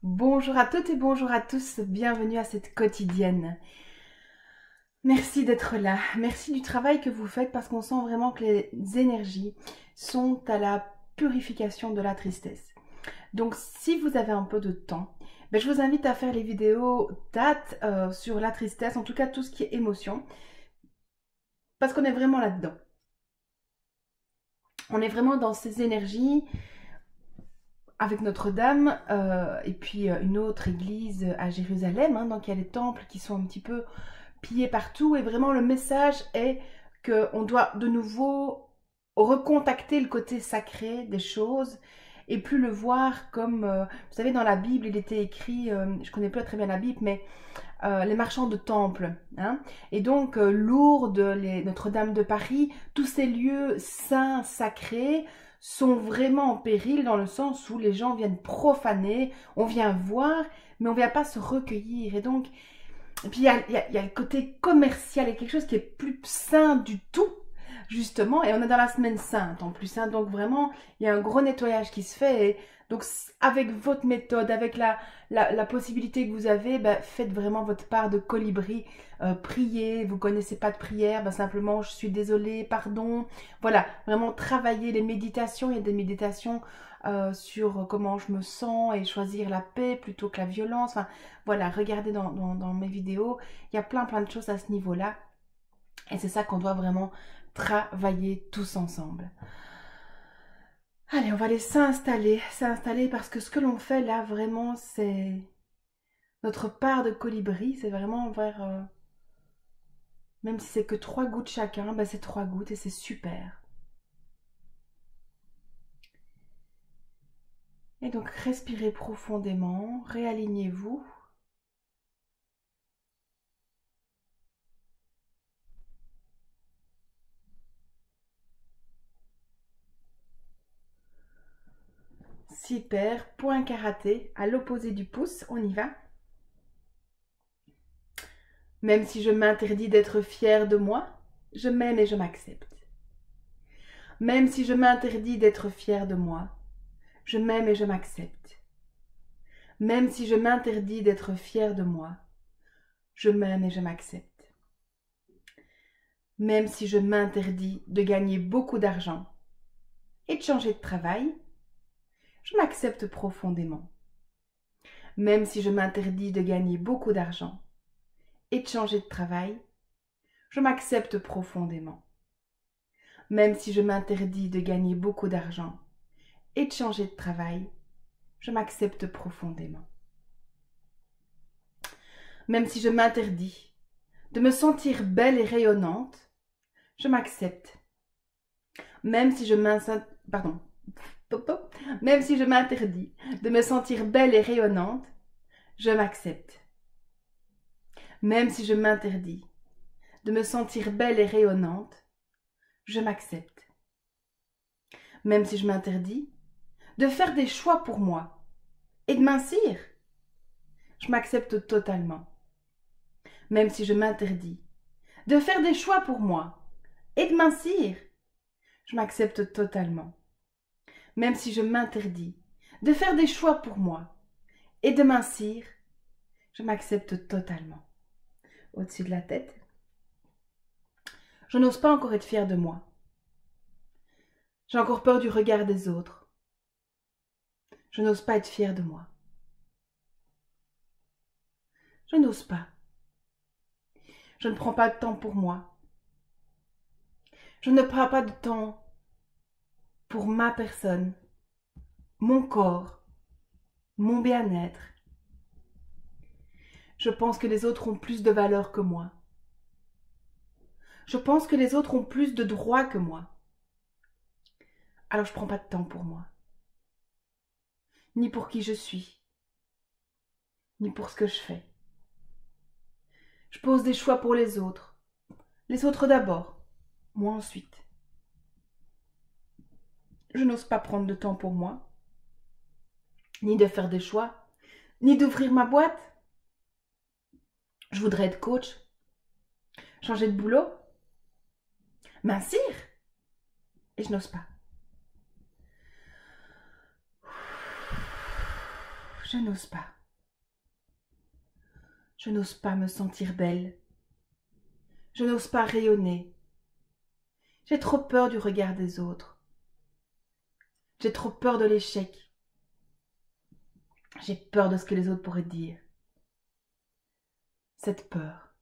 Bonjour à toutes et bonjour à tous, bienvenue à cette quotidienne. Merci d'être là, merci du travail que vous faites parce qu'on sent vraiment que les énergies sont à la purification de la tristesse. Donc si vous avez un peu de temps, je vous invite à faire les vidéos dates sur la tristesse, en tout cas tout ce qui est émotion, parce qu'on est vraiment là-dedans. On est vraiment dans ces énergies avec Notre-Dame et puis une autre église à Jérusalem, hein, donc il y a les temples qui sont un petit peu pillés partout et vraiment le message est qu'on doit de nouveau recontacter le côté sacré des choses et plus le voir comme, vous savez, dans la Bible, il était écrit, je connais pas très bien la Bible, mais les marchands de temples. Hein, et donc, Lourdes, Notre-Dame de Paris, tous ces lieux saints, sacrés, sont vraiment en péril dans le sens où les gens viennent profaner, on vient voir, mais on ne vient pas se recueillir. Et donc, et puis il y a le côté commercial, il y a quelque chose qui est plus sain du tout, justement, et on est dans la semaine sainte en plus, hein, donc vraiment, il y a un gros nettoyage qui se fait, et donc avec votre méthode, avec la possibilité que vous avez, faites vraiment votre part de colibri, priez, vous connaissez pas de prière, simplement je suis désolée, pardon, voilà, vraiment travailler les méditations, il y a des méditations sur comment je me sens et choisir la paix plutôt que la violence, enfin voilà, regardez dans mes vidéos, il y a plein de choses à ce niveau-là. Et c'est ça qu'on doit vraiment travailler tous ensemble. Allez, on va aller s'installer parce que ce que l'on fait là, vraiment, c'est notre part de colibri. C'est vraiment vers, même si c'est que 3 gouttes chacun, c'est 3 gouttes et c'est super. Et donc, respirez profondément, réalignez-vous. Super, point karaté, à l'opposé du pouce, on y va. Même si je m'interdis d'être fière de moi, je m'aime et je m'accepte. Même si je m'interdis d'être fière de moi, je m'aime et je m'accepte. Même si je m'interdis d'être fière de moi, je m'aime et je m'accepte. Même si je m'interdis de gagner beaucoup d'argent et de changer de travail, je m'accepte profondément. Même si je m'interdis de gagner beaucoup d'argent et de changer de travail, je m'accepte profondément. Même si je m'interdis de gagner beaucoup d'argent et de changer de travail, je m'accepte profondément. Même si je m'interdis de me sentir belle et rayonnante, je m'accepte. Même si je Même si je m'interdis de me sentir belle et rayonnante, je m'accepte. Même si je m'interdis de me sentir belle et rayonnante, je m'accepte. Même si je m'interdis de faire des choix pour moi et de mincir, je m'accepte totalement. Même si je m'interdis de faire des choix pour moi et de mincir, je m'accepte totalement. Même si je m'interdis de faire des choix pour moi et de mincir, je m'accepte totalement. Au-dessus de la tête, je n'ose pas encore être fière de moi. J'ai encore peur du regard des autres. Je n'ose pas être fière de moi. Je n'ose pas. Je ne prends pas de temps pour moi. Je ne prends pas de temps pour ma personne, mon corps, mon bien-être. Je pense que les autres ont plus de valeur que moi. Je pense que les autres ont plus de droits que moi. Alors je ne prends pas de temps pour moi. Ni pour qui je suis, ni pour ce que je fais. Je pose des choix pour les autres. Les autres d'abord, moi ensuite. Je n'ose pas prendre de temps pour moi, ni de faire des choix, ni d'ouvrir ma boîte. Je voudrais être coach, changer de boulot, mincir, et je n'ose pas. Je n'ose pas. Je n'ose pas me sentir belle. Je n'ose pas rayonner. J'ai trop peur du regard des autres. J'ai trop peur de l'échec. J'ai peur de ce que les autres pourraient dire. Cette peur.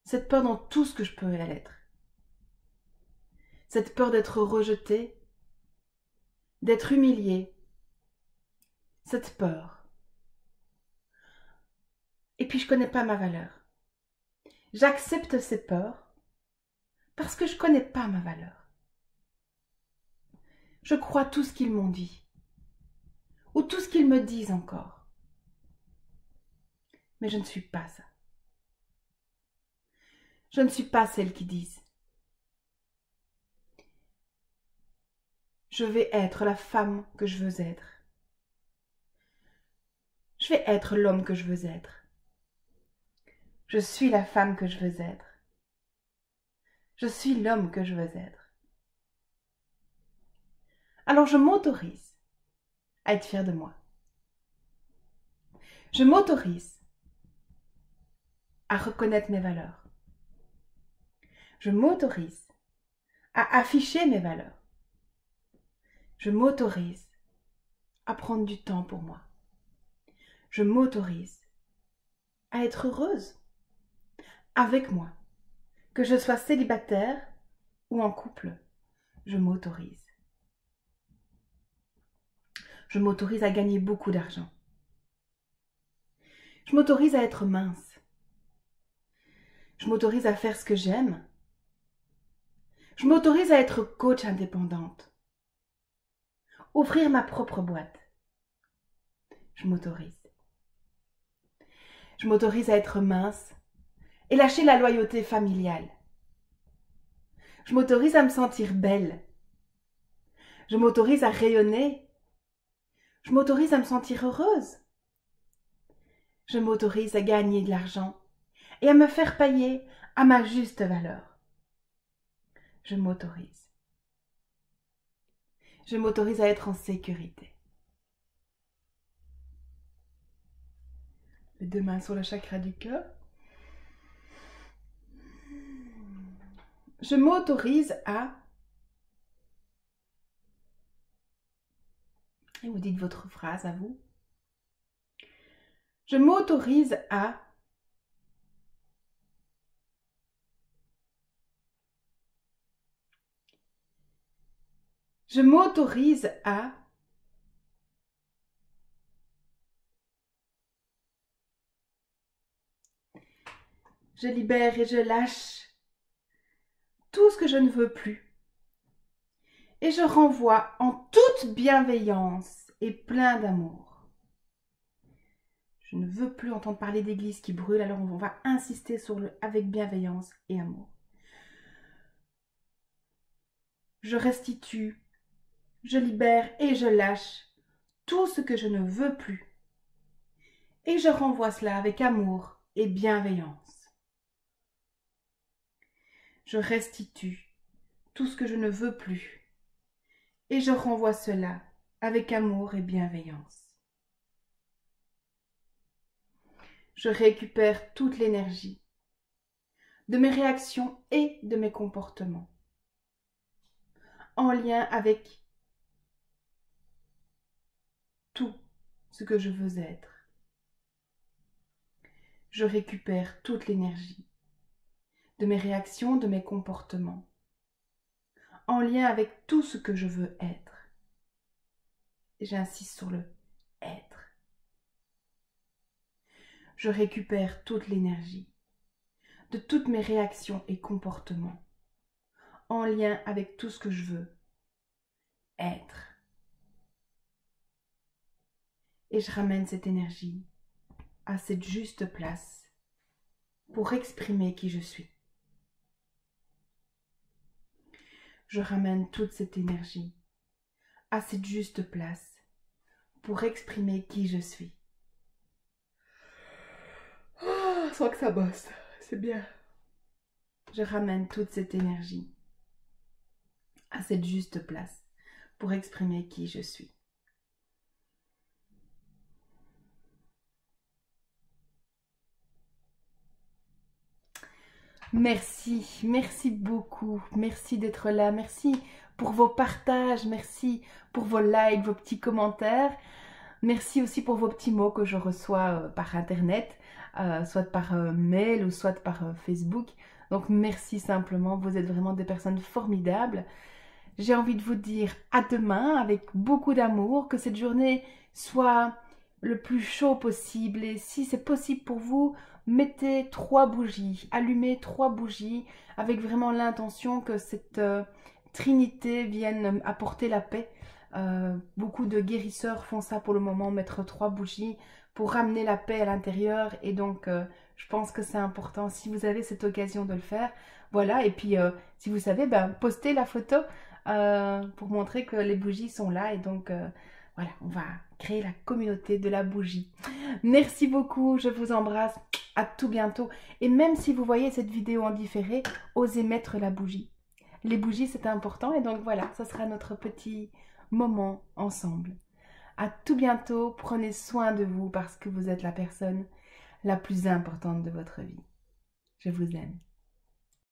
Cette peur dans tout ce que je peux être. Cette peur d'être rejetée, d'être humiliée. Cette peur. Et puis je ne connais pas ma valeur. J'accepte ces peurs parce que je ne connais pas ma valeur. Je crois tout ce qu'ils m'ont dit ou tout ce qu'ils me disent encore. Mais je ne suis pas ça. Je ne suis pas celle qui disent. Je vais être la femme que je veux être. Je vais être l'homme que je veux être. Je suis la femme que je veux être. Je suis l'homme que je veux être. Alors je m'autorise à être fière de moi. Je m'autorise à reconnaître mes valeurs. Je m'autorise à afficher mes valeurs. Je m'autorise à prendre du temps pour moi. Je m'autorise à être heureuse avec moi. Que je sois célibataire ou en couple, je m'autorise. Je m'autorise à gagner beaucoup d'argent. Je m'autorise à être mince. Je m'autorise à faire ce que j'aime. Je m'autorise à être coach indépendante. Ouvrir ma propre boîte. Je m'autorise. Je m'autorise à être mince et lâcher la loyauté familiale. Je m'autorise à me sentir belle. Je m'autorise à rayonner. Je m'autorise à me sentir heureuse. Je m'autorise à gagner de l'argent et à me faire payer à ma juste valeur. Je m'autorise. Je m'autorise à être en sécurité. Les deux mains sur le chakra du cœur. Je m'autorise à... Et vous dites votre phrase à vous. Je m'autorise à... Je m'autorise à... Je libère et je lâche tout ce que je ne veux plus. Et je renvoie en toute bienveillance et plein d'amour. Je ne veux plus entendre parler d'église qui brûle, alors on va insister sur le avec bienveillance et amour. Je restitue, je libère et je lâche tout ce que je ne veux plus. Et je renvoie cela avec amour et bienveillance. Je restitue tout ce que je ne veux plus. Et je renvoie cela avec amour et bienveillance. Je récupère toute l'énergie de mes réactions et de mes comportements en lien avec tout ce que je veux être. Je récupère toute l'énergie de mes réactions, de mes comportements en lien avec tout ce que je veux être. Et j'insiste sur le être. Je récupère toute l'énergie de toutes mes réactions et comportements en lien avec tout ce que je veux être. Et je ramène cette énergie à cette juste place pour exprimer qui je suis. Je ramène toute cette énergie à cette juste place pour exprimer qui je suis. Oh, sans que ça bosse, c'est bien. Je ramène toute cette énergie à cette juste place pour exprimer qui je suis. Merci beaucoup. Merci d'être là. Merci pour vos partages. Merci pour vos likes, vos petits commentaires. Merci aussi pour vos petits mots que je reçois par internet, soit par mail ou soit par Facebook. Donc merci simplement, vous êtes vraiment des personnes formidables. J'ai envie de vous dire à demain avec beaucoup d'amour, que cette journée soit le plus chaud possible. Et si c'est possible pour vous, mettez 3 bougies, allumez 3 bougies avec vraiment l'intention que cette trinité vienne apporter la paix. Beaucoup de guérisseurs font ça pour le moment, mettre 3 bougies pour ramener la paix à l'intérieur. Et donc je pense que c'est important si vous avez cette occasion de le faire. Voilà, et puis si vous savez, postez la photo pour montrer que les bougies sont là. Et donc voilà, on va créer la communauté de la bougie. Merci beaucoup, je vous embrasse, à tout bientôt. Et même si vous voyez cette vidéo en différé, osez mettre la bougie. Les bougies, c'est important. Et donc voilà, ça sera notre petit moment ensemble. À tout bientôt, prenez soin de vous parce que vous êtes la personne la plus importante de votre vie. Je vous aime.